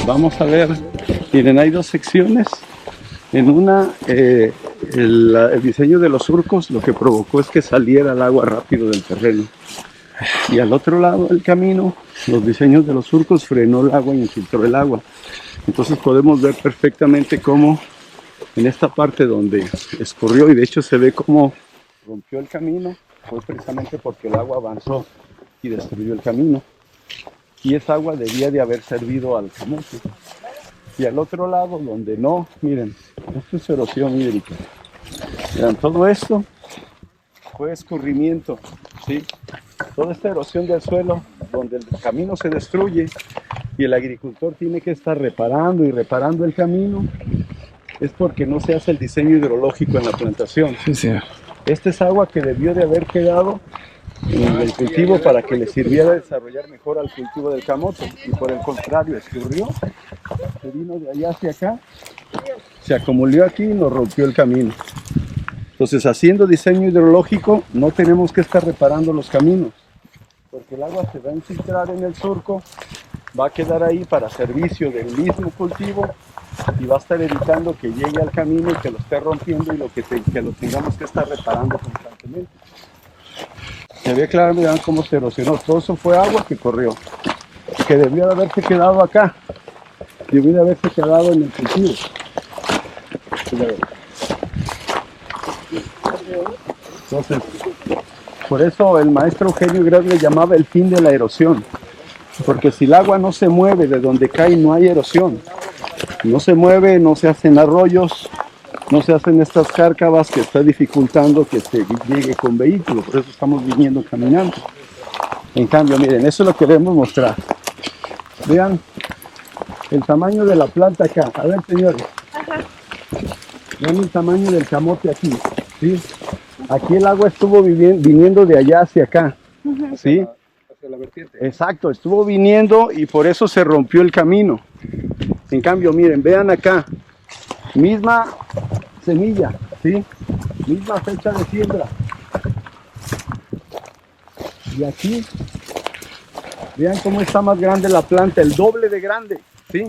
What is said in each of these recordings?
Vamos a ver, miren, hay dos secciones. En una, el diseño de los surcos lo que provocó es que saliera el agua rápido del terreno. Y al otro lado del camino, los diseños de los surcos frenó el agua y infiltró el agua. Entonces podemos ver perfectamente cómo en esta parte donde escurrió, y de hecho se ve cómo rompió el camino, fue precisamente porque el agua avanzó y destruyó el camino. Y esa agua debía de haber servido al camote. Y al otro lado, donde no, miren, esto es erosión hídrica. Miren, todo esto fue escurrimiento, ¿sí? Toda esta erosión del suelo, donde el camino se destruye y el agricultor tiene que estar reparando y reparando el camino, es porque no se hace el diseño hidrológico en la plantación. Sí, sí. Esta es agua que debió de haber quedado en el cultivo para que le sirviera desarrollar mejor al cultivo del camote, y por el contrario escurrió, se vino de allá hacia acá, se acumuló aquí y nos rompió el camino. Entonces, haciendo diseño hidrológico no tenemos que estar reparando los caminos, porque el agua se va a infiltrar en el surco, va a quedar ahí para servicio del mismo cultivo y va a estar evitando que llegue al camino y que lo esté rompiendo y que lo tengamos que estar reparando constantemente. Se ve claro, vean cómo se erosionó. Todo eso fue agua que corrió, que debió de haberse quedado acá, debió de haberse quedado en el cultivo. Entonces, por eso el maestro Eugenio Gras le llamaba el fin de la erosión, porque si el agua no se mueve de donde cae, no hay erosión. No se mueve, no se hacen arroyos, no se hacen estas cárcavas que está dificultando que se llegue con vehículos, por eso estamos viniendo caminando. En cambio, miren, eso lo queremos mostrar. Vean el tamaño de la planta acá. A ver, señores. Vean el tamaño del camote aquí, ¿sí? Aquí el agua estuvo viniendo de allá hacia acá, ¿sí? Hacia la vertiente. Exacto, estuvo viniendo y por eso se rompió el camino. En cambio, miren, vean acá, misma semilla, ¿sí? Misma fecha de siembra. Y aquí, vean cómo está más grande la planta, el doble de grande, ¿sí?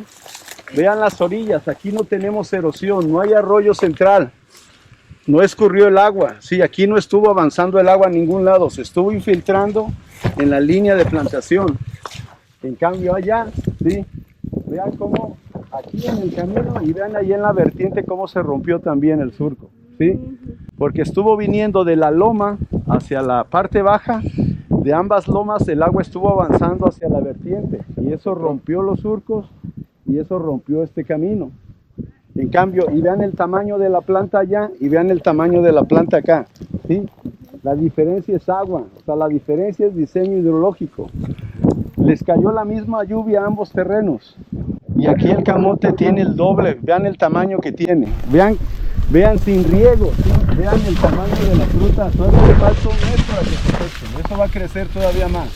Vean las orillas, aquí no tenemos erosión, no hay arroyo central, no escurrió el agua, ¿sí? Aquí no estuvo avanzando el agua a ningún lado, se estuvo infiltrando en la línea de plantación. En cambio allá, ¿sí? Vean cómo aquí en el camino y vean ahí en la vertiente cómo se rompió también el surco, ¿sí? Porque estuvo viniendo de la loma hacia la parte baja, de ambas lomas el agua estuvo avanzando hacia la vertiente y eso rompió los surcos y eso rompió este camino. En cambio, y vean el tamaño de la planta allá y vean el tamaño de la planta acá, ¿sí? La diferencia es agua, o sea, la diferencia es diseño hidrológico. Les cayó la misma lluvia a ambos terrenos. Y aquí el camote tiene el doble, vean el tamaño que tiene. Vean sin riego, ¿sí? Vean el tamaño de la fruta. Todavía le falta un mes para que se coseche. Eso va a crecer todavía más.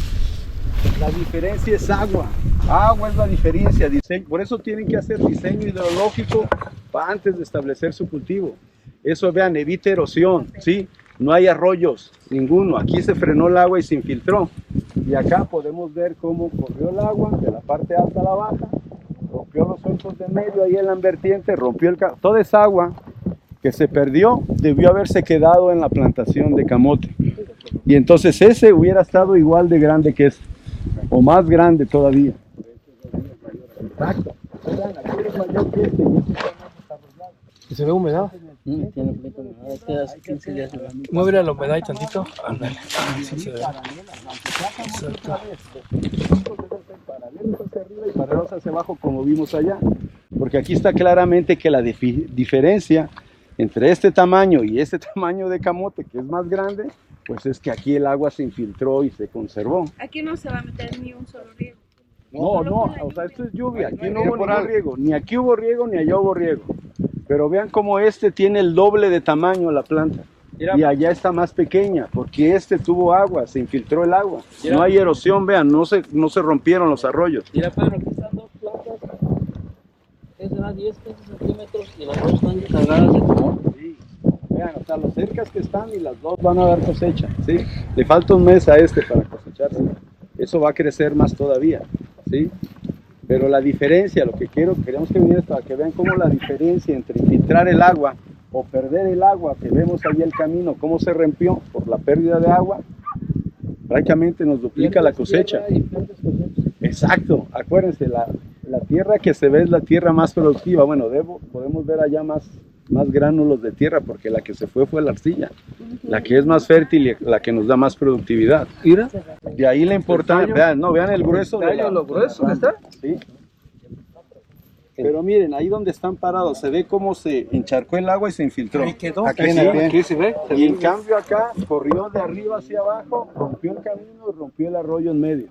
La diferencia es agua. Agua es la diferencia. Por eso tienen que hacer diseño hidrológico antes de establecer su cultivo. Eso, vean, evita erosión, ¿sí? No hay arroyos, ninguno. Aquí se frenó el agua y se infiltró. Y acá podemos ver cómo corrió el agua de la parte alta a la baja, rompió los surcos de medio ahí en la vertiente, rompió toda esa agua que se perdió, debió haberse quedado en la plantación de camote. Y entonces ese hubiera estado igual de grande que este, o más grande todavía. Exacto. Aquí es mayor que este y este está más desarrollado. ¿Y se ve humedad? Tiene poquito humedad, es que hace 15 días. Mueve la humedad y tantito. Ándale. Sí se ve. Exacto. Paralelos hacia arriba y paralelos hacia abajo como vimos allá. Porque aquí está claramente que la diferencia entre este tamaño y este tamaño de camote, que es más grande, pues es que aquí el agua se infiltró y se conservó. Aquí no se va a meter ni un solo riego. No, o sea, esto es lluvia, aquí no hubo ningún riego, ni aquí hubo riego, ni allá hubo riego. Pero vean cómo este tiene el doble de tamaño la planta. Y allá está más pequeña, porque este tuvo agua, se infiltró el agua. No hay erosión, vean, no se rompieron los arroyos. Mira, Pedro, aquí están dos plantas. Esa da 10, 15 centímetros y las dos están cargadas de camote. Sí. Vean, o sea, las cercas que están y las dos van a dar cosecha, ¿sí? Le falta un mes a este para cosecharse. Eso va a crecer más todavía, ¿sí? Pero la diferencia, lo que queremos que vean es para que vean cómo la diferencia entre infiltrar el agua o perder el agua, que vemos ahí el camino, cómo se rompió por la pérdida de agua, prácticamente nos duplica la cosecha. Exacto, acuérdense, la tierra que se ve es la tierra más productiva. Bueno, podemos ver allá más gránulos de tierra, porque la que se fue la arcilla, la que es más fértil y la que nos da más productividad. Mira, De ahí la importancia, vean el grueso de lo grueso que está. ¿sí? Pero miren, ahí donde están parados, se ve cómo se encharcó el agua y se infiltró. Ahí quedó. Aquí, Sí, sí, aquí se ve. Y en cambio acá, corrió de arriba hacia abajo, rompió el camino y rompió el arroyo en medio.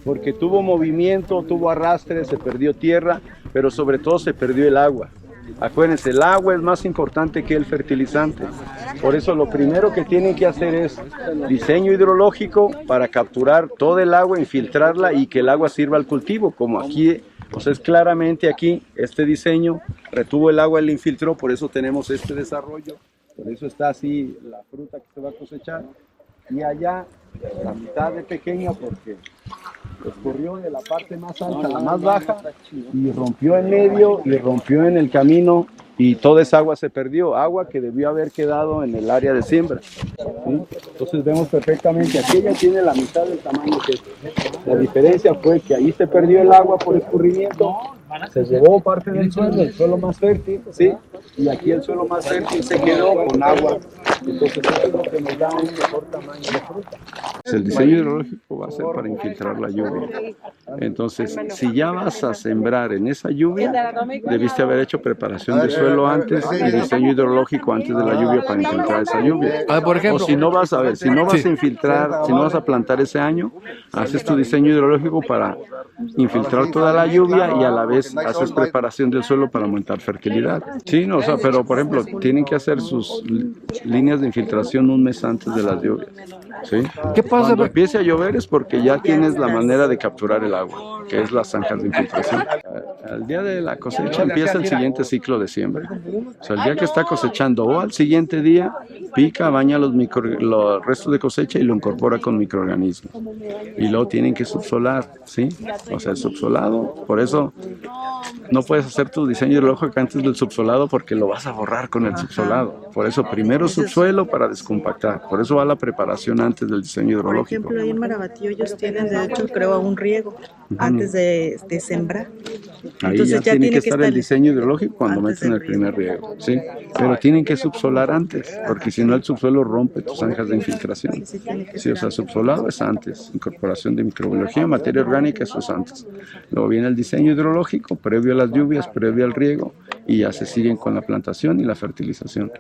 Porque tuvo movimiento, tuvo arrastre, se perdió tierra, pero sobre todo se perdió el agua. Acuérdense, el agua es más importante que el fertilizante. Por eso lo primero que tienen que hacer es diseño hidrológico para capturar todo el agua, infiltrarla y que el agua sirva al cultivo, como aquí. Pues es claramente aquí, este diseño retuvo el agua y la infiltró, por eso tenemos este desarrollo, por eso está así la fruta que se va a cosechar. Y allá, la mitad de pequeña, porque escurrió de la parte más alta a la más baja y rompió en medio y rompió en el camino y toda esa agua se perdió, agua que debió haber quedado en el área de siembra. ¿Sí? Entonces vemos perfectamente, aquí ya tiene la mitad del tamaño que este. La diferencia fue que ahí se perdió el agua por escurrimiento, se llevó parte del suelo, el suelo más fértil, ¿sí? Y aquí el suelo más fértil se quedó con agua. Entonces eso es lo que nos da un mejor tamaño de fruta. El diseño hidrológico va a ser para infiltrar la lluvia. Entonces, si ya vas a sembrar en esa lluvia, debiste haber hecho preparación de suelo antes y diseño hidrológico antes de la lluvia para infiltrar esa lluvia. Por ejemplo, O si no vas a infiltrar, si no vas a plantar ese año, haces tu diseño hidrológico para infiltrar toda la lluvia y a la vez haces preparación del suelo para aumentar fertilidad. Sí, no, o sea, pero por ejemplo, tienen que hacer sus líneas de infiltración un mes antes de las lluvias. ¿Sí? ¿Qué pasa? Cuando empiece a llover es porque ya tienes la manera de capturar el agua, que es las zanjas de infiltración. Al día de la cosecha empieza el siguiente ciclo de siembra. O sea, el día que está cosechando o al siguiente día, pica, baña los restos de cosecha y lo incorpora con microorganismos. Y luego tienen que subsolar, ¿sí? O sea, el subsolado, por eso no puedes hacer tu diseño hidrológico antes del subsolado porque lo vas a borrar con el subsolado. Por eso primero subsuelo para descompactar. Por eso va la preparación antes del diseño Por hidrológico. ejemplo, ahí en Marabatío ellos tienen derecho, creo, a un riego antes de sembrar. Ahí Entonces ya tiene que estar el estar diseño hidrológico cuando antes meten el del primer riego, ¿sí? Pero tienen que subsolar antes, porque si no el subsuelo rompe tus zanjas de infiltración. Sí, tiene que Sí, o sea, subsolado es antes, incorporación de microbiología, materia orgánica, eso es antes. Luego viene el diseño hidrológico, previo a las lluvias, previo al riego, y ya se siguen con la plantación y la fertilización.